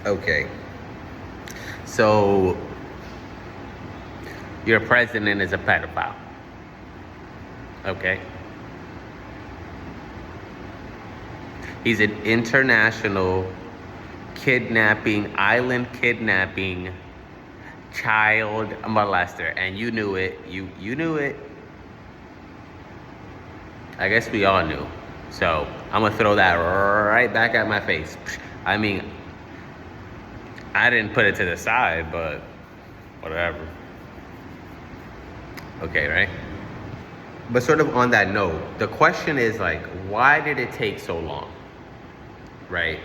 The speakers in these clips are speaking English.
Okay. So your president is a pedophile. Okay. He's an international island kidnapping child molester. And you knew it. You knew it. I guess we all knew. So I'm gonna throw that right back at my face. I mean, I didn't put it to the side, but whatever. Okay, right? But sort of on that note, the question is like, why did it take so long, right?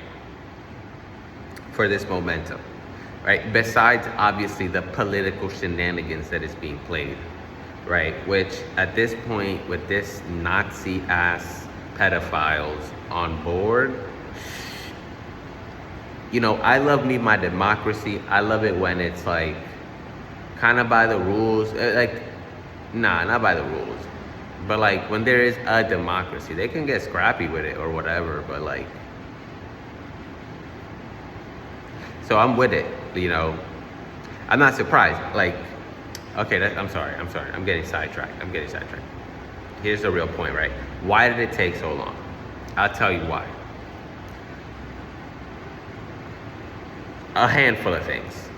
For this momentum, right? Besides obviously the political shenanigans that is being played, right? Which at this point, with this Nazi ass pedophiles on board, you know, I love me my democracy. I love it when it's like kind of by the rules. Like, nah, not by the rules. But like when there is a democracy, they can get scrappy with it or whatever. But like, so I'm with it, you know. I'm not surprised. Like, okay, I'm sorry. I'm getting sidetracked. Here's the real point, right? Why did it take so long? I'll tell you why. A handful of things.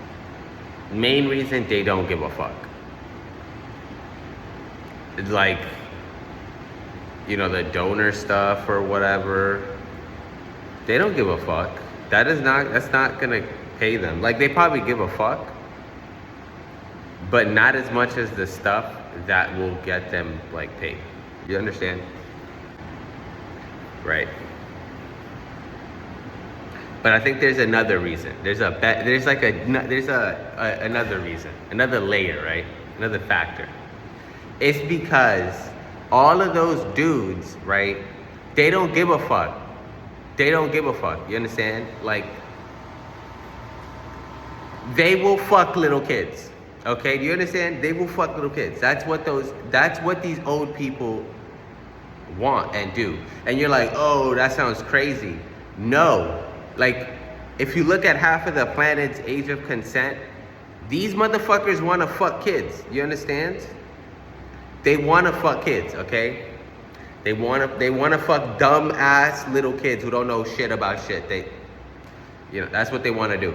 Main reason, they don't give a fuck. It's like, you know, the donor stuff or whatever. They don't give a fuck. That's not gonna pay them. Like, they probably give a fuck, but not as much as the stuff that will get them like paid. You understand? Right. But I think there's another reason. There's another reason, another layer, right? Another factor. It's because all of those dudes, right? They don't give a fuck. They don't give a fuck. You understand? Like, they will fuck little kids. Okay? Do you understand? They will fuck little kids. That's what these old people want and do. And you're like, oh, that sounds crazy. No. Like, if you look at half of the planet's age of consent, these motherfuckers want to fuck kids. You understand? They want to fuck kids, okay? They want to fuck dumb ass little kids who don't know shit about shit. That's what they want to do.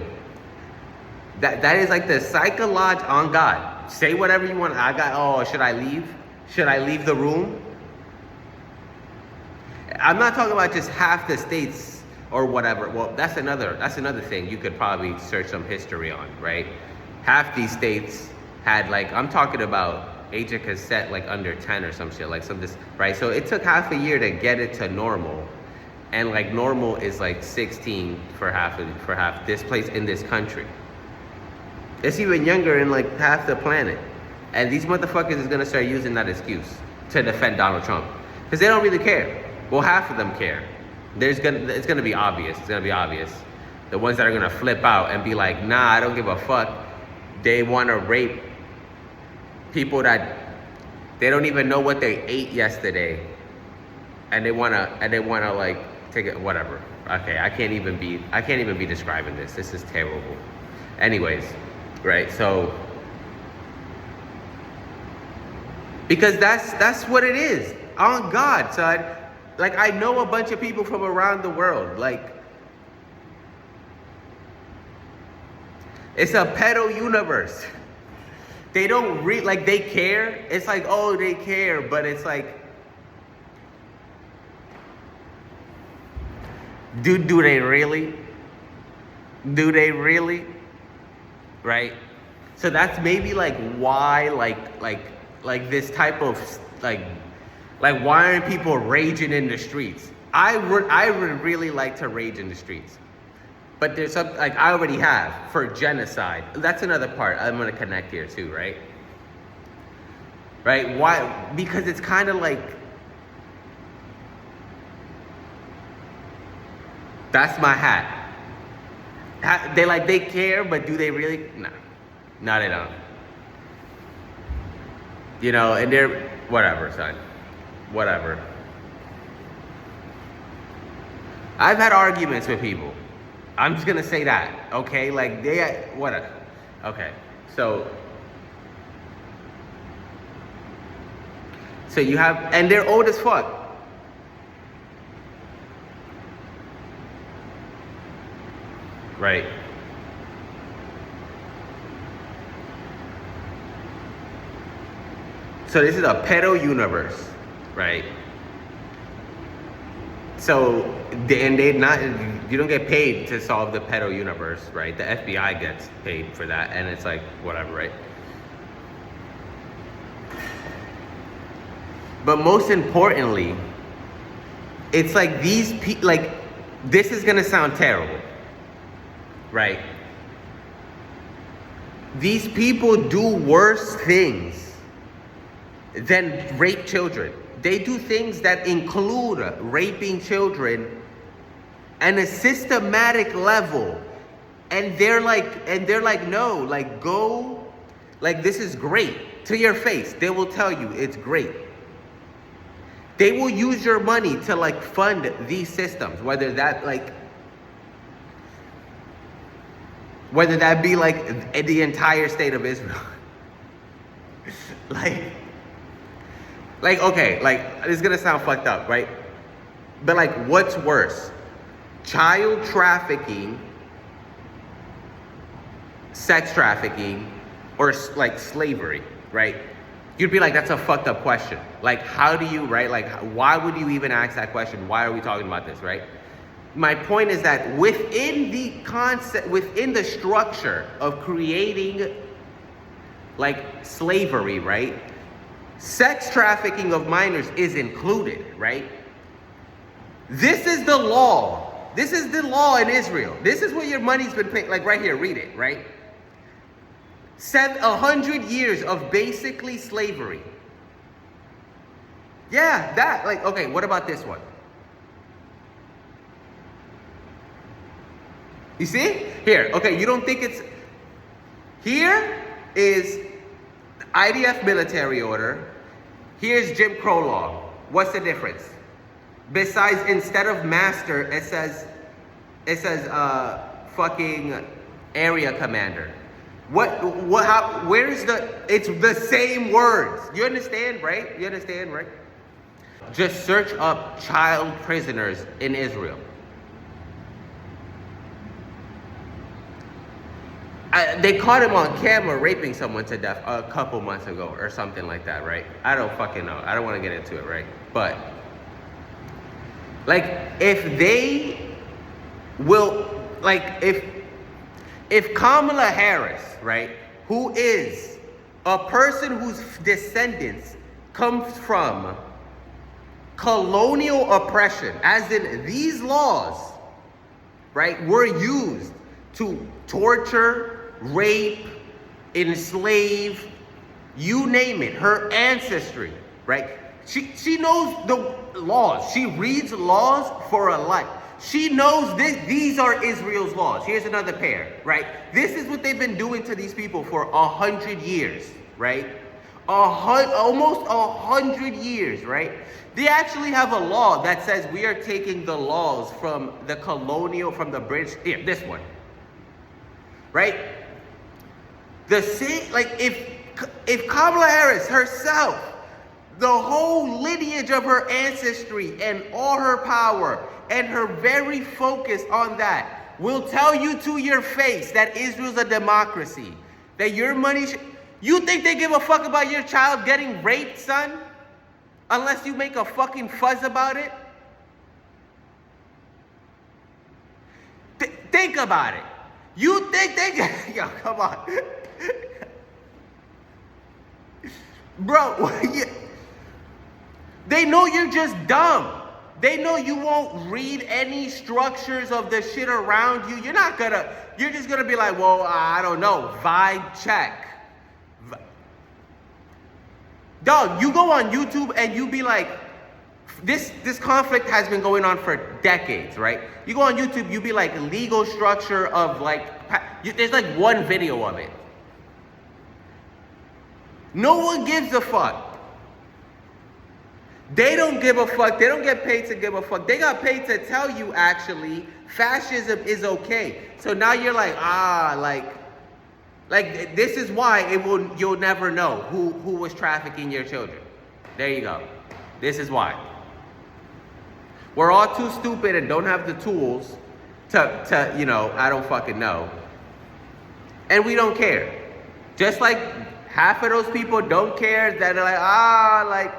That is like the psychology on God. Say whatever you want. Should I leave? Should I leave the room? I'm not talking about just half the states or whatever. Well, that's another thing you could probably search some history on, right? Half these states had, like, I'm talking about age of consent like under 10 or some shit, like right? So it took half a year to get it to normal, and like normal is like 16 for half this place in this country. It's even younger in like half the planet, and these motherfuckers is gonna start using that excuse to defend Donald Trump because they don't really care. Well, half of them care. It's gonna be obvious. It's gonna be obvious. The ones that are gonna flip out and be like, nah, I don't give a fuck. They want to rape people that they don't even know what they ate yesterday, and they wanna like take it, whatever. Okay, I can't even be describing this. This is terrible. Anyways, right? So because that's what it is. On God, son. Like, I know a bunch of people from around the world. Like, it's a pedo universe. They don't like, they care. It's like, oh, they care, but it's like, do they really? Do they really? Right? So that's maybe like why like this type of like why aren't people raging in the streets? I would really like to rage in the streets. But there's something, like, I already have, for genocide. That's another part I'm gonna connect here too, right? Right? Why? Because it's kind of like, that's my hat. They care, but do they really? No, they don't. You know, and they're, whatever, son. Whatever. I've had arguments with people. I'm just gonna say that, okay? Like okay. So you have, and they're old as fuck. Right. So this is a pedo universe, right? So, and they not, you don't get paid to solve the pedo universe, right? The FBI gets paid for that, and it's like, whatever, right? But most importantly, it's like these people, like, this is gonna sound terrible, right? These people do worse things than rape children. They do things that include raping children on a systematic level. And they're like, no, like, go, like, this is great. To your face, they will tell you it's great. They will use your money to, like, fund these systems, whether that be like the entire state of Israel. like okay, like, it's gonna sound fucked up, right? But, like, what's worse? Child trafficking, sex trafficking, or like slavery, right? You'd be like, that's a fucked up question. Like, how do you, right? Like, why would you even ask that question? Why are we talking about this, right? My point is that within the concept, within the structure of creating, like, slavery, right? Sex trafficking of minors is included, right? This is the law. This is the law in Israel. This is where your money's been paid. Like, right here, read it, right? 100 years of basically slavery. Yeah, that, like, okay, what about this one? You see? Here, okay, you don't think it's, here is IDF military order. Here's Jim Crow law. What's the difference? Besides, instead of master, it says fucking area commander. Where's it's the same words. You understand, right? Just search up child prisoners in Israel. They caught him on camera raping someone to death a couple months ago or something like that, right? I don't fucking know. I don't want to get into it, right? But, like, if they will, like, if Kamala Harris, right, who is a person whose descendants comes from colonial oppression, as in these laws, right, were used to torture, rape, enslave, you name it, her ancestry, right? She knows the laws. She reads laws for a life. She knows these are Israel's laws. Here's another pair, right? This is what they've been doing to these people for 100 years, right? Almost 100 years, right? They actually have a law that says we are taking the laws from the British, here, this one, right? The same, like, if Kamala Harris herself, the whole lineage of her ancestry and all her power and her very focus on that will tell you to your face that Israel's a democracy, that your money you think they give a fuck about your child getting raped, son? Unless you make a fucking fuzz about it? Think about it. You think they yo, come on. Bro, they know you're just dumb. They know you won't read any structures of the shit around you. You're just gonna be like, well, I don't know, vibe check. Dog, you go on YouTube and you be like, this conflict has been going on for decades, right? You go on YouTube, you be like, legal structure of, like, there's like one video of it. No one gives a fuck. They don't give a fuck. They don't get paid to give a fuck. They got paid to tell you actually fascism is okay. So now you're like, like this is why you'll never know who was trafficking your children. There you go. This is why. We're all too stupid and don't have the tools to I don't fucking know. And we don't care. Just like half of those people don't care that are like,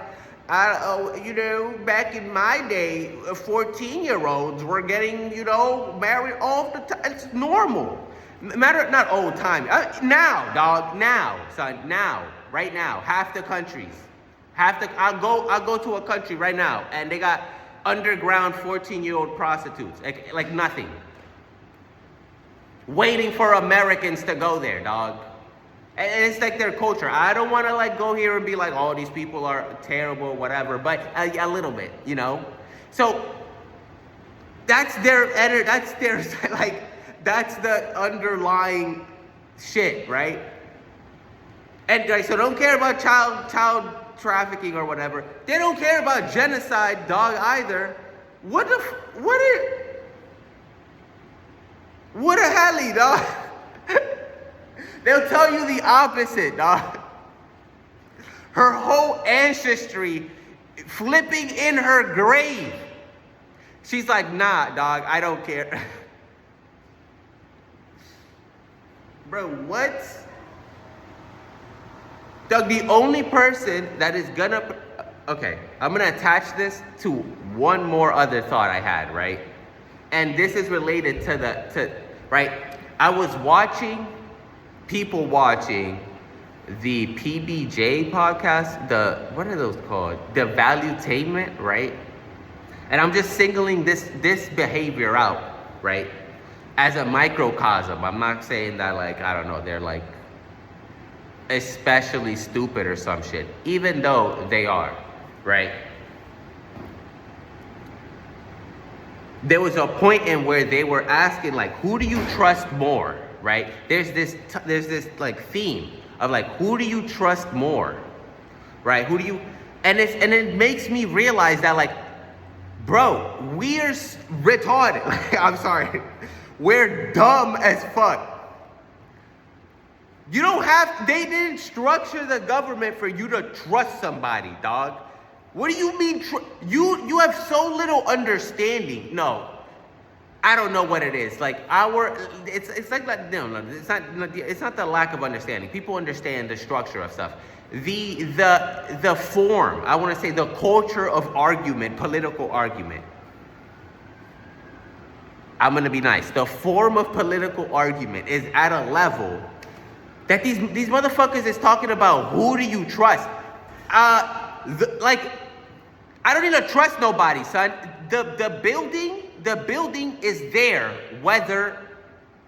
back in my day, 14-year-olds were getting, married all the time. It's normal. Not old time. Now, dog. Now, son. Now. Right now. Half the countries. I'll go to a country right now, and they got underground 14-year-old prostitutes. Like nothing. Waiting for Americans to go there, dog. And it's like their culture. I don't want to like go here and be like, oh, these people are terrible, whatever. But a little bit, So that's their like that's the underlying shit, right? And like, so don't care about child trafficking or whatever. They don't care about genocide, dog, either. What a helly, dog. They'll tell you the opposite, dog. Her whole ancestry flipping in her grave. She's like, nah, dog, I don't care. Bro, what? Doug, the only person that is gonna... Okay, I'm gonna attach this to one more other thought I had, right? And this is related to right? I was watching the PBJ podcast, what are those called? The Valuetainment, right? And I'm just singling this behavior out, right? As a microcosm. I'm not saying that like, I don't know, they're like especially stupid or some shit, even though they are, right? There was a point in where they were asking like, who do you trust more, right? There's this like theme of like, who do you trust more, right? And it makes me realize that like, bro, we're retarded. I'm sorry. We're dumb as fuck. They didn't structure the government for you to trust somebody, dog. What do you mean? You have so little understanding. No, I don't know what it is. Like it's like no, it's not the lack of understanding. People understand the structure of stuff. The form, I want to say the culture of argument, political argument. I'm gonna be nice. The form of political argument is at a level that these motherfuckers is talking about. Who do you trust? Like, I don't need to trust nobody, son. The building is there, whether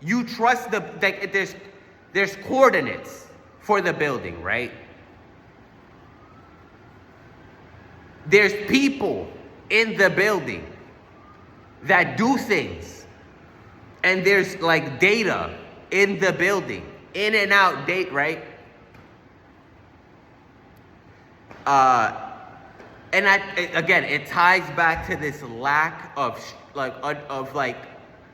you trust there's coordinates for the building, right? There's people in the building that do things. And there's like data in the building, in and out date, right? And again, it ties back to this lack of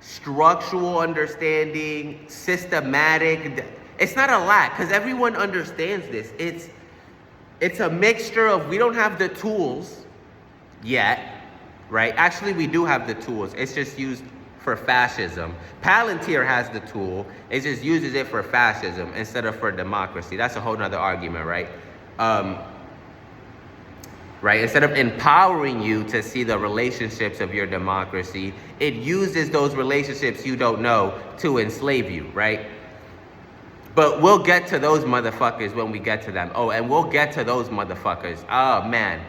structural understanding, systematic. It's not a lack, because everyone understands this. It's a mixture of, we don't have the tools yet, right? Actually, we do have the tools. It's just used for fascism. Palantir has the tool. It just uses it for fascism instead of for democracy. That's a whole nother argument, right? Right? Instead of empowering you to see the relationships of your democracy, it uses those relationships you don't know to enslave you, right? But we'll get to those motherfuckers when we get to them. Oh, and we'll get to those motherfuckers. Oh, man.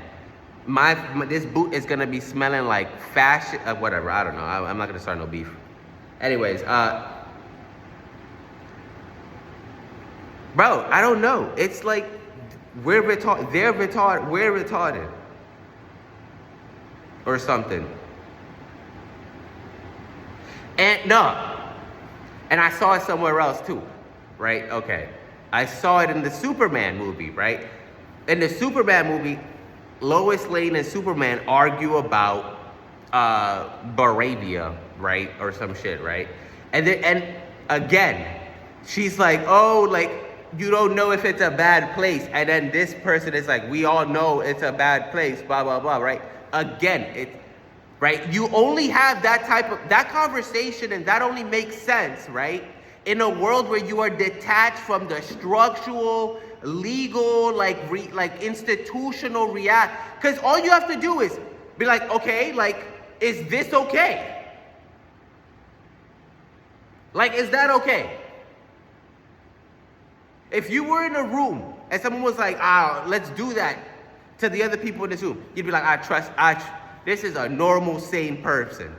This boot is gonna be smelling like fashion, whatever, I don't know. I'm not gonna start no beef. Anyways, bro, I don't know. It's like, we're retarded, they're retarded, we're retarded. Or something. And I saw it somewhere else too, right? Okay. I saw it in the Superman movie, right? In the Superman movie, Lois Lane and Superman argue about Baravia, right, or some shit, right? And again, she's like, oh, like you don't know if it's a bad place, and then this person is like, we all know it's a bad place, blah blah blah, right? Again, it, right? You only have that conversation, and that only makes sense, right? In a world where you are detached from the structural, legal, like institutional react, because all you have to do is be like, okay, like, is this okay? Like, is that okay? If you were in a room and someone was like, let's do that to the other people in this room, you'd be like, this is a normal, sane person.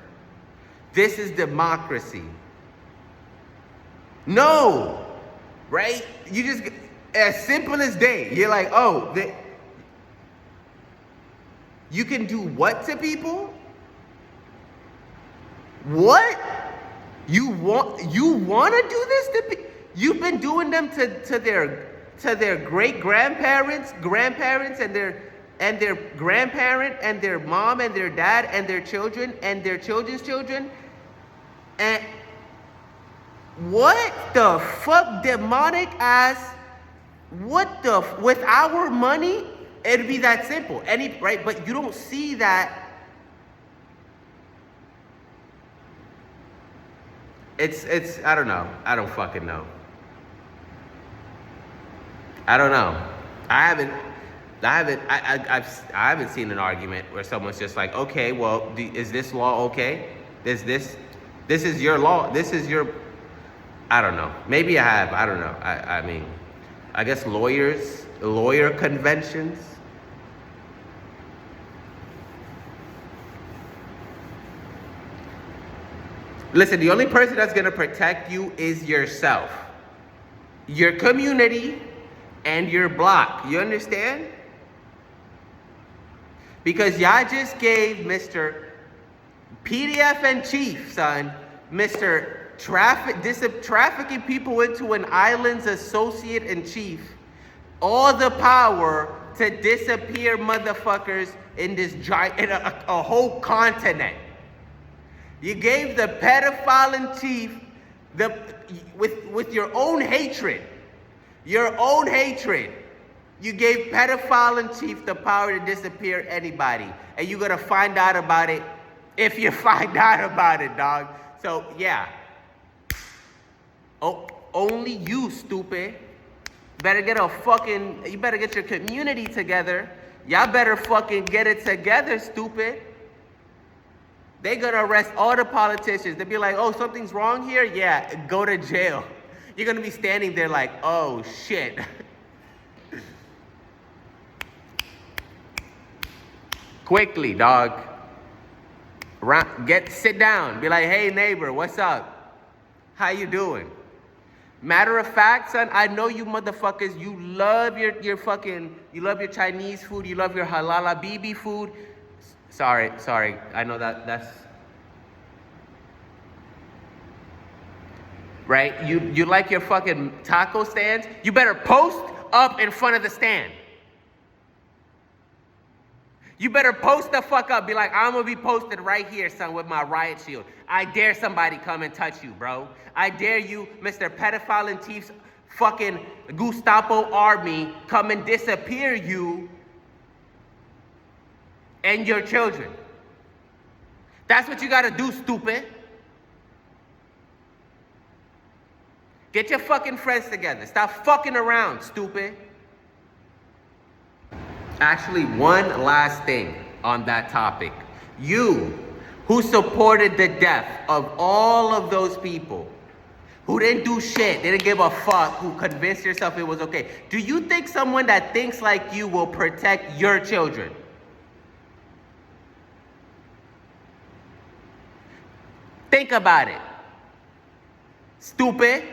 This is democracy. No, right? You just, as simple as day, you're like, oh, you can do what to people? What? You want to do this to people? You've been doing them to their great grandparents, and their grandparent, and their mom, and their dad, and their children, and their children's children. And what the fuck, demonic ass? With our money, it'd be that simple. Right? But you don't see that. It's I don't know. I don't fucking know. I don't know. I haven't seen an argument where someone's just like, okay, well, is this law okay? This is your law. This is your, I don't know. Maybe I have. I don't know. I mean, I guess lawyer conventions. Listen, the only person that's going to protect you is yourself, your community, and your block. You understand? Because y'all just gave Mr. PDF in chief, son, Mr. trafficking people into an island's associate in chief, all the power to disappear motherfuckers in this giant, in a whole continent. You gave the pedophile in chief with your own hatred. Your own hatred. You gave pedophile in chief the power to disappear anybody. And you're going to find out about it if you find out about it, dog. So, yeah. Oh, only you, stupid. You better get your community together. Y'all better fucking get it together, stupid. They're going to arrest all the politicians. They'll be like, oh, something's wrong here? Yeah, go to jail. You're going to be standing there like, oh, shit. Quickly, dog. Sit down. Be like, hey, neighbor, what's up? How you doing? Matter of fact, son, I know you motherfuckers, you love your Chinese food. You love your halal habibi food. Sorry. I know that's... Right? You like your fucking taco stands? You better post up in front of the stand. You better post the fuck up. Be like, I'm gonna be posted right here, son, with my riot shield. I dare somebody come and touch you, bro. I dare you, Mr. Pedophile and Chief's fucking Gestapo army, come and disappear you and your children. That's what you gotta do, stupid. Get your fucking friends together. Stop fucking around, stupid. Actually, one last thing on that topic. You, who supported the death of all of those people, who didn't do shit, didn't give a fuck, who convinced yourself it was okay. Do you think someone that thinks like you will protect your children? Think about it. Stupid.